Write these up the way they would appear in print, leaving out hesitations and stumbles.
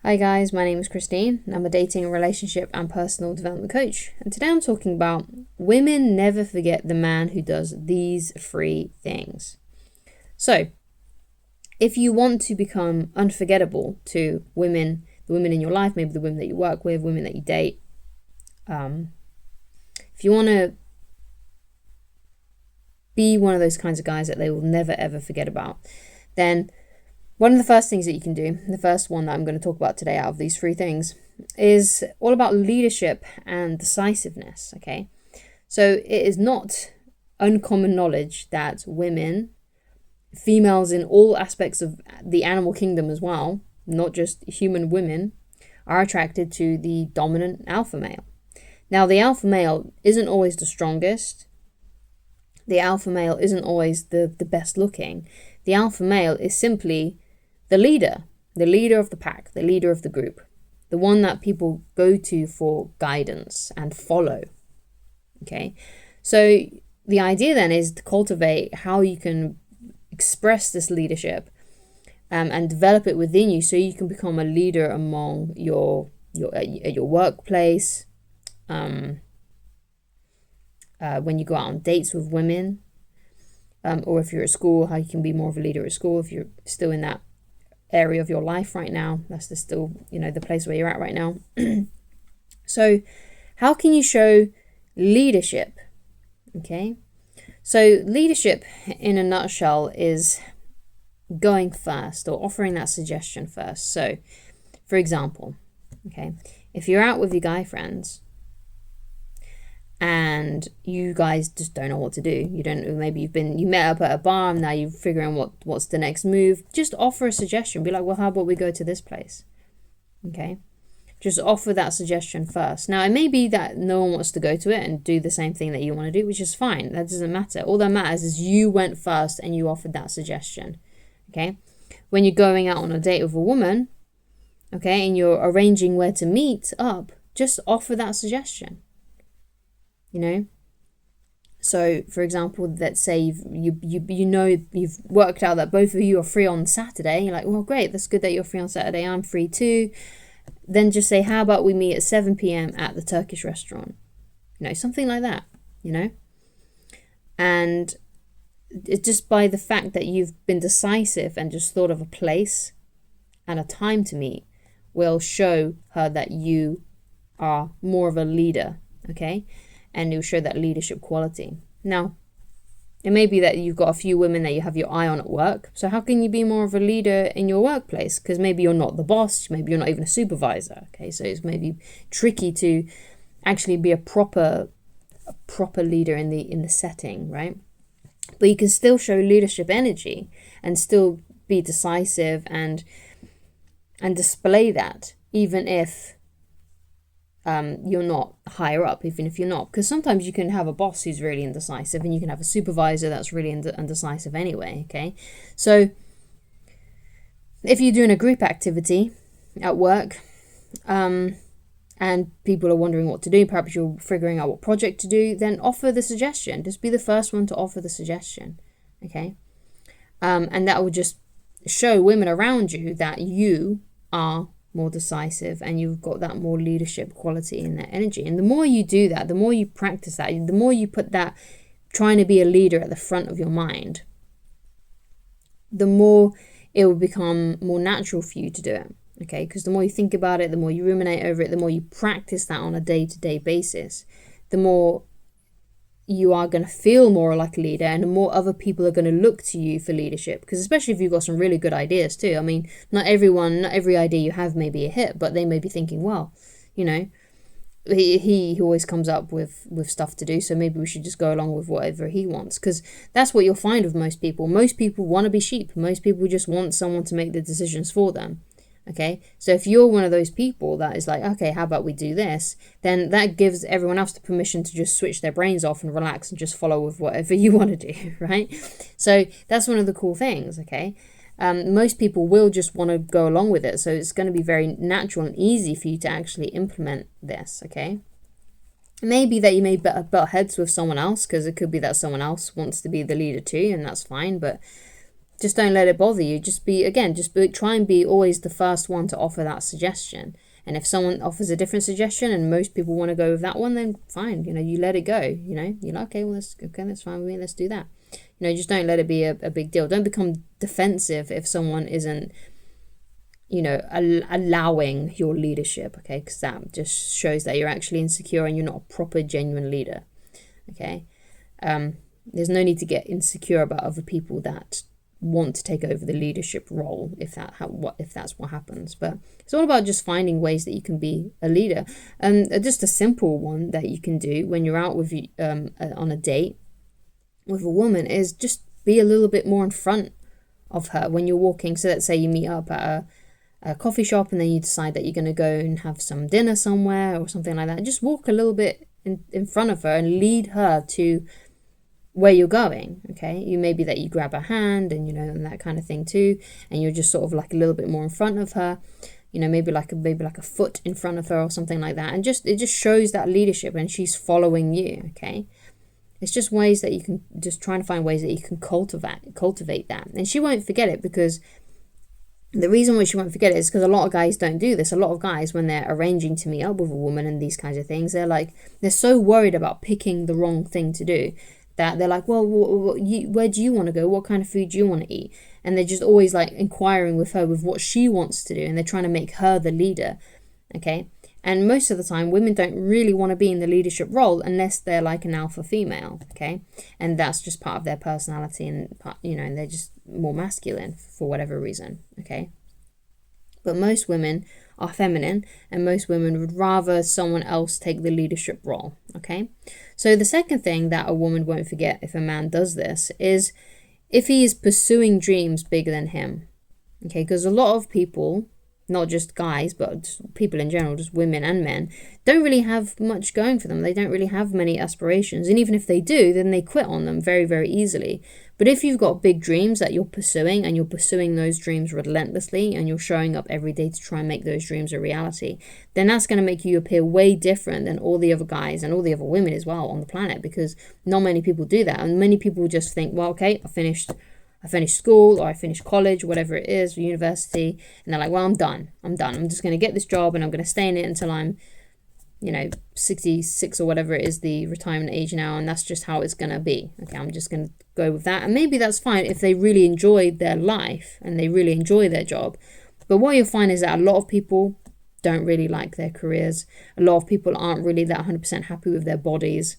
Hi guys, my name is Christine and I'm a dating, relationship and personal development coach. And today I'm talking about women never forget the man who does these three things. So, if you want to become unforgettable to women, the women in your life, maybe the women that you work with, women that you date, if you want to be one of those kinds of guys that they will never ever forget about, then one of the first things that you can do, the first one that I'm going to talk about today out of these three things, is all about leadership and decisiveness, okay? So it is not uncommon knowledge that women, females in all aspects of the animal kingdom as well, not just human women, are attracted to the dominant alpha male. Now, the alpha male isn't always the strongest. The alpha male isn't always the best looking. The alpha male is simply the leader of the pack, the leader of the group, the one that people go to for guidance and follow. Okay, so the idea then is to cultivate how you can express this leadership and develop it within you, so you can become a leader among your workplace. When you go out on dates with women, or if you're at school, how you can be more of a leader at school if you're still in that area of your life right now. That's still, the place where you're at right now. So how can you show leadership? Okay, so leadership in a nutshell is going first or offering that suggestion first. So for example, okay, if you're out with your guy friends and you guys just don't know what to do, maybe you met up at a bar and now you're figuring what's the next move, just offer a suggestion. Be like, well, how about we go to this place? Okay, just offer that suggestion first. Now, it may be that no one wants to go to it and do the same thing that you want to do, which is fine. That doesn't matter. All that matters is you went first and you offered that suggestion. Okay, when you're going out on a date with a woman, okay, and you're arranging where to meet up, just offer that suggestion. So for example, let's say you've worked out that both of you are free on Saturday. You're like, well, great, that's good that you're free on Saturday, I'm free too. Then just say, how about we meet at 7 p.m. at the Turkish restaurant? Something like that. And it's just by the fact that you've been decisive and just thought of a place and a time to meet will show her that you are more of a leader. Okay, and it'll show that leadership quality. Now, it may be that you've got a few women that you have your eye on at work. So how can you be more of a leader in your workplace? Because maybe you're not the boss, maybe you're not even a supervisor. Okay, so it's maybe tricky to actually be a proper leader in the setting, right? But you can still show leadership energy and still be decisive and display that, even if you're not higher up, even if you're not, because sometimes you can have a boss who's really indecisive and you can have a supervisor that's really indecisive anyway. Okay, so if you're doing a group activity at work and people are wondering what to do, perhaps you're figuring out what project to do, then offer the suggestion. Just be the first one to offer the suggestion. Okay, and that will just show women around you that you are more decisive and you've got that more leadership quality in that energy. And the more you do that, the more you practice that, the more you put that trying to be a leader at the front of your mind, the more it will become more natural for you to do it. Okay, because the more you think about it, the more you ruminate over it, the more you practice that on a day-to-day basis, the more you are going to feel more like a leader, and the more other people are going to look to you for leadership. Because especially if you've got some really good ideas too. I mean, not every idea you have may be a hit, but they may be thinking, well, he always comes up with stuff to do, so maybe we should just go along with whatever he wants. Because that's what you'll find with most people. Most people want to be sheep. Most people just want someone to make the decisions for them. Okay, so if you're one of those people that is like, okay, how about we do this, then that gives everyone else the permission to just switch their brains off and relax and just follow with whatever you want to do, right? So that's one of the cool things. Okay, most people will just want to go along with it, so it's going to be very natural and easy for you to actually implement this. Okay, maybe that you may butt heads with someone else, because it could be that someone else wants to be the leader too, and that's fine. But just don't let it bother you. Try and be always the first one to offer that suggestion. And if someone offers a different suggestion and most people want to go with that one, then fine, you let it go. You're like, okay, well, that's fine with me. Let's do that. Just don't let it be a big deal. Don't become defensive if someone isn't, allowing your leadership, okay? Because that just shows that you're actually insecure and you're not a proper, genuine leader, okay? There's no need to get insecure about other people that want to take over the leadership role if that's what happens. But it's all about just finding ways that you can be a leader. Just a simple one that you can do when you're out with on a date with a woman is just be a little bit more in front of her when you're walking. So let's say you meet up at a coffee shop and then you decide that you're going to go and have some dinner somewhere or something like that. Just walk a little bit in front of her and lead her to where you're going, okay? Maybe that you grab her hand and and that kind of thing too, and you're just sort of like a little bit more in front of her, maybe like a foot in front of her or something like that, and it just shows that leadership and she's following you, okay? It's just ways that you can just trying to find ways that you can cultivate that, and she won't forget it. Because the reason why she won't forget it is because a lot of guys don't do this. A lot of guys, when they're arranging to meet up with a woman and these kinds of things, they're so worried about picking the wrong thing to do that they're like, well, where do you want to go? What kind of food do you want to eat? And they're just always like inquiring with her with what she wants to do, and they're trying to make her the leader, okay? And most of the time, women don't really want to be in the leadership role unless they're like an alpha female, okay? And that's just part of their personality, and and they're just more masculine for whatever reason, okay? But most women are feminine, and most women would rather someone else take the leadership role, okay? So the second thing that a woman won't forget if a man does this is if he is pursuing dreams bigger than him, okay? Because a lot of people, not just guys, but just people in general, just women and men, don't really have much going for them. They don't really have many aspirations. And even if they do, then they quit on them very, very easily. But if you've got big dreams that you're pursuing, and you're pursuing those dreams relentlessly, and you're showing up every day to try and make those dreams a reality, then that's going to make you appear way different than all the other guys and all the other women as well on the planet, because not many people do that. And many people just think, well, okay, I finished school, or I finished college, whatever it is, or university, and they're like, well, I'm done. I'm just going to get this job and I'm going to stay in it until I'm, 66 or whatever it is, the retirement age now, and that's just how it's going to be. Okay, I'm just going to go with that. And maybe that's fine if they really enjoy their life and they really enjoy their job. But what you'll find is that a lot of people don't really like their careers. A lot of people aren't really that 100% happy with their bodies.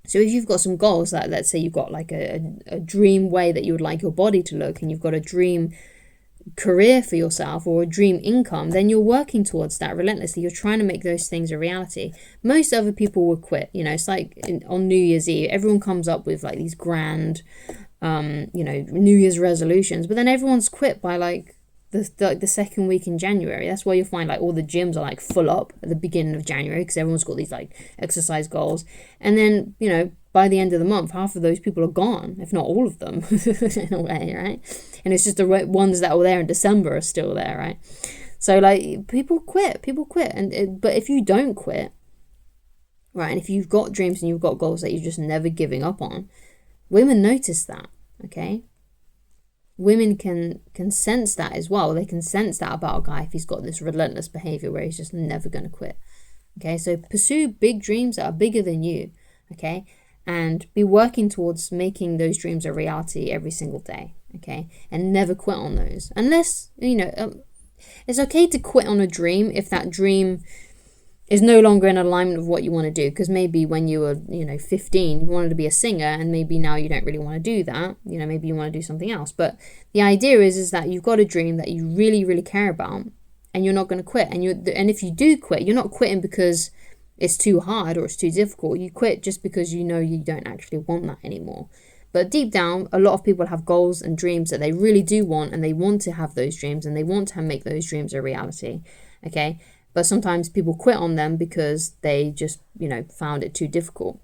So if you've got some goals, like let's say you've got like a dream way that you would like your body to look, and you've got a dream career for yourself or a dream income, then you're working towards that relentlessly. You're trying to make those things a reality. Most other people will quit. It's like on New Year's Eve, everyone comes up with like these grand, New Year's resolutions, but then everyone's quit by like the second week in January. That's why you'll find like all the gyms are like full up at the beginning of January, because everyone's got these like exercise goals, and then by the end of the month, half of those people are gone, if not all of them, in a way, right? And it's just the ones that were there in December are still there, right? So like people quit, but if you don't quit, right, and if you've got dreams and you've got goals that you're just never giving up on, women notice that, okay? Women can sense that as well. They can sense that about a guy if he's got this relentless behavior where he's just never going to quit. Okay, so pursue big dreams that are bigger than you, okay? And be working towards making those dreams a reality every single day, okay? And never quit on those. Unless, it's okay to quit on a dream if that dream is no longer in alignment with what you want to do. Because maybe when you were, 15, you wanted to be a singer, and maybe now you don't really want to do that. Maybe you want to do something else. But the idea is that you've got a dream that you really, really care about, and you're not going to quit. And if you do quit, you're not quitting because it's too hard or it's too difficult. You quit just because you don't actually want that anymore. But deep down, a lot of people have goals and dreams that they really do want, and they want to have those dreams, and they want to make those dreams a reality, okay? But sometimes people quit on them because they just, found it too difficult.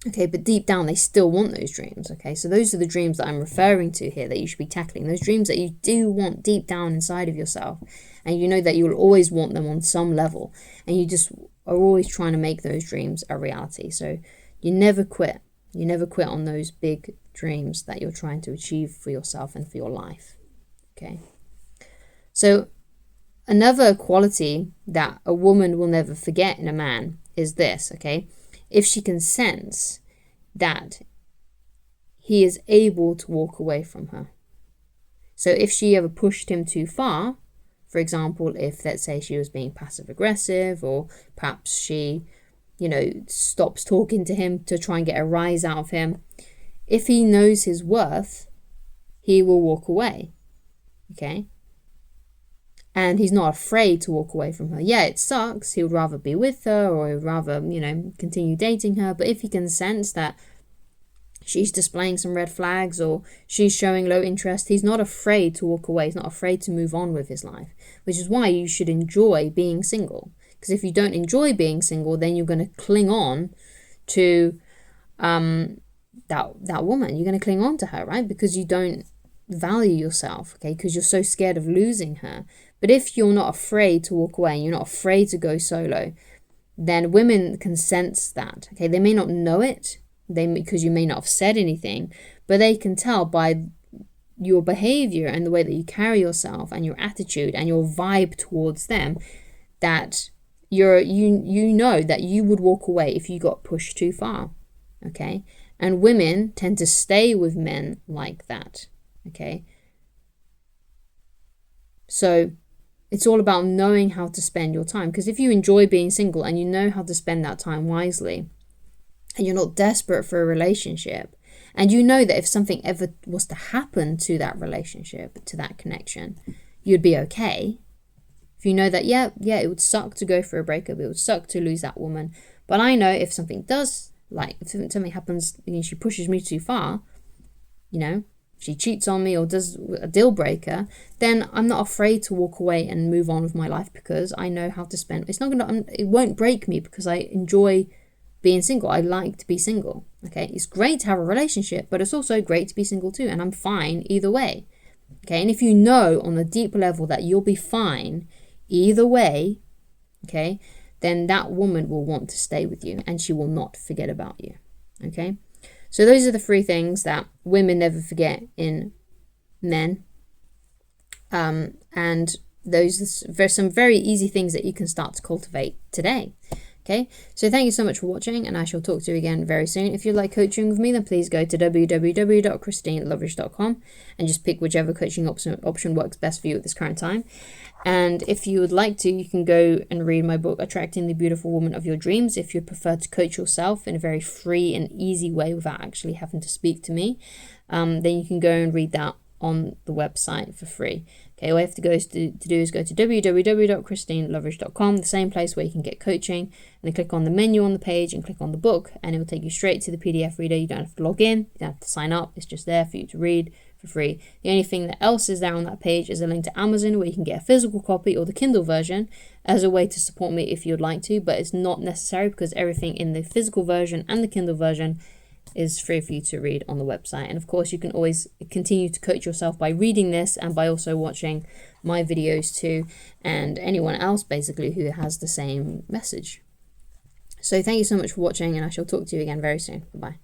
Okay, but deep down, they still want those dreams, okay? So those are the dreams that I'm referring to here that you should be tackling. Those dreams that you do want deep down inside of yourself. And you know that you'll always want them on some level. And you just are always trying to make those dreams a reality. So you never quit, You never quit on those big dreams that you're trying to achieve for yourself and for your life. Okay. So another quality that a woman will never forget in a man is this, okay? If she can sense that he is able to walk away from her. So if she ever pushed him too far, for example, if let's say she was being passive aggressive, or perhaps she, stops talking to him to try and get a rise out of him, if he knows his worth, he will walk away. Okay? And he's not afraid to walk away from her. Yeah, it sucks. He would rather be with her, or he would rather, continue dating her. But if he can sense that she's displaying some red flags or she's showing low interest, he's not afraid to walk away. He's not afraid to move on with his life, which is why you should enjoy being single. Because if you don't enjoy being single, then you're going to cling on to that woman. You're going to cling on to her, right? Because you don't value yourself, okay? Because you're so scared of losing her. But if you're not afraid to walk away and you're not afraid to go solo, then women can sense that, okay? They may not know it, because you may not have said anything, but they can tell by your behavior and the way that you carry yourself and your attitude and your vibe towards them that you know that you would walk away if you got pushed too far, okay? And women tend to stay with men like that, okay? So it's all about knowing how to spend your time, because if you enjoy being single and you know how to spend that time wisely, and you're not desperate for a relationship, and you know that if something ever was to happen to that relationship, to that connection, you'd be okay. If you know that, yeah, it would suck to go for a breakup, it would suck to lose that woman, but I know if something does, if something happens, she pushes me too far, she cheats on me or does a deal breaker, then I'm not afraid to walk away and move on with my life, because I know how to spend. It won't break me, because I enjoy being single. I like to be single. Okay, it's great to have a relationship, but it's also great to be single too, and I'm fine either way. Okay, and if you know on a deep level that you'll be fine either way, okay, then that woman will want to stay with you and she will not forget about you. Okay, so those are the 3 things that women never forget in men, and those are some very easy things that you can start to cultivate today. Okay, so thank you so much for watching, and I shall talk to you again very soon. If you'd like coaching with me, then please go to www.christineloveridge.com and just pick whichever coaching option works best for you at this current time. And if you would like to, you can go and read my book, Attracting the Beautiful Woman of Your Dreams, if you prefer to coach yourself in a very free and easy way without actually having to speak to me. Then you can go and read that on the website for free. Okay, all you have to do is go to www.christineloveridge.com, the same place where you can get coaching, and then click on the menu on the page and click on the book, and it will take you straight to the PDF reader. You don't have to log in, you don't have to sign up, it's just there for you to read for free. The only thing that else is there on that page is a link to Amazon, where you can get a physical copy or the Kindle version as a way to support me if you'd like to, but it's not necessary, because everything in the physical version and the Kindle version is free for you to read on the website. And of course, you can always continue to coach yourself by reading this and by also watching my videos too, and anyone else basically who has the same message. So thank you so much for watching, and I shall talk to you again very soon. Bye-bye.